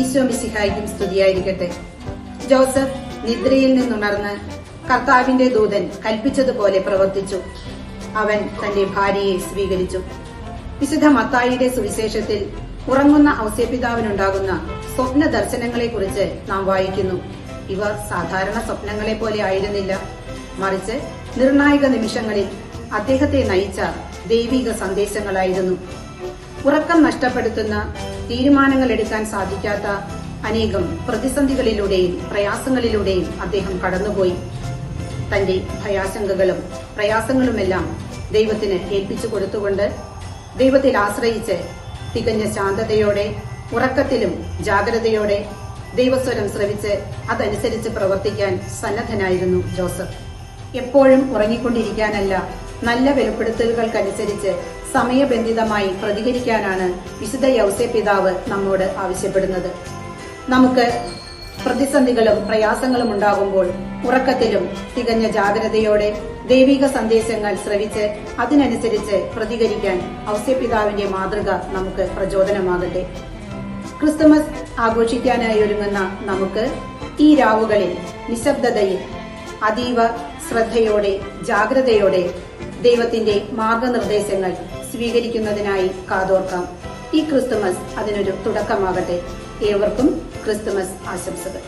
ഈശോ മിശിഹായ്ക്കും സ്തുതിയായിരിക്കട്ടെ. ജോസഫ് നിദ്രയിൽ നിന്നുണർന്ന് കർത്താവിന്റെ ദൂതൻ കൽപ്പിച്ചതുപോലെ പ്രവർത്തിച്ചു. അവൻ തന്റെ ഭാര്യയെ സ്വീകരിച്ചു. വിശുദ്ധ മത്തായിയുടെ സുവിശേഷത്തിൽ ഉറങ്ങുന്ന ഔസേപ്പിതാവിനുണ്ടാകുന്ന സ്വപ്ന ദർശനങ്ങളെക്കുറിച്ച് നാം വായിക്കുന്നു. ഇവ സാധാരണ സ്വപ്നങ്ങളെ പോലെ ആയിരുന്നില്ല, മറിച്ച് നിർണായക നിമിഷങ്ങളിൽ അദ്ദേഹത്തെ നയിച്ച ദൈവിക സന്ദേശങ്ങളായിരുന്നു. ഉറക്കം നഷ്ടപ്പെടുത്തുന്ന, തീരുമാനങ്ങൾ എടുക്കാൻ സാധിക്കാത്ത അനേകം പ്രതിസന്ധികളിലൂടെയും പ്രയാസങ്ങളിലൂടെയും അദ്ദേഹം കടന്നുപോയി. തന്റെ ഭയാശങ്കകളും പ്രയാസങ്ങളുമെല്ലാം ദൈവത്തിന് ഏൽപ്പിച്ചു കൊടുത്തുകൊണ്ട് ദൈവത്തിൽ ആശ്രയിച്ച് തികഞ്ഞ ശാന്തതയോടെ, ഉറക്കത്തിലും ജാഗ്രതയോടെ ദൈവസ്വരം ശ്രവിച്ച് അതനുസരിച്ച് പ്രവർത്തിക്കാൻ സന്നദ്ധനായിരുന്നു ജോസഫ്. എപ്പോഴും ഉറങ്ങിക്കൊണ്ടിരിക്കാനല്ല, നല്ല വെളിപ്പെടുത്തലുകൾക്കനുസരിച്ച് സമയബന്ധിതമായി പ്രതികരിക്കാനാണ് വിശുദ്ധ യൗസേപ്പിതാവ് നമ്മോട് ആവശ്യപ്പെടുന്നത്. നമുക്ക് പ്രതിസന്ധികളും പ്രയാസങ്ങളും ഉണ്ടാകുമ്പോൾ ഉറക്കത്തിലും തികഞ്ഞ ജാഗ്രതയോടെ ദൈവിക സന്ദേശങ്ങൾ ശ്രവിച്ച് അതിനനുസരിച്ച് പ്രതികരിക്കാൻ ഔസേപ്പിതാവിന്റെ മാതൃക നമുക്ക് പ്രചോദനമാകട്ടെ. ക്രിസ്തുമസ് ആഘോഷിക്കാനായി ഒരുങ്ങുന്ന നമുക്ക് ഈ രാവുകളിൽ നിശബ്ദതയിൽ അതീവ ശ്രദ്ധയോടെ ജാഗ്രതയോടെ ദൈവത്തിന്റെ മാർഗനിർദ്ദേശങ്ങൾ സ്വീകരിക്കുന്നതിനായി കാതോർക്കാം. ഈ ക്രിസ്തുമസ് അതിനൊരു തുടക്കമാകട്ടെ. ഏവർക്കും ക്രിസ്തുമസ് ആശംസകൾ.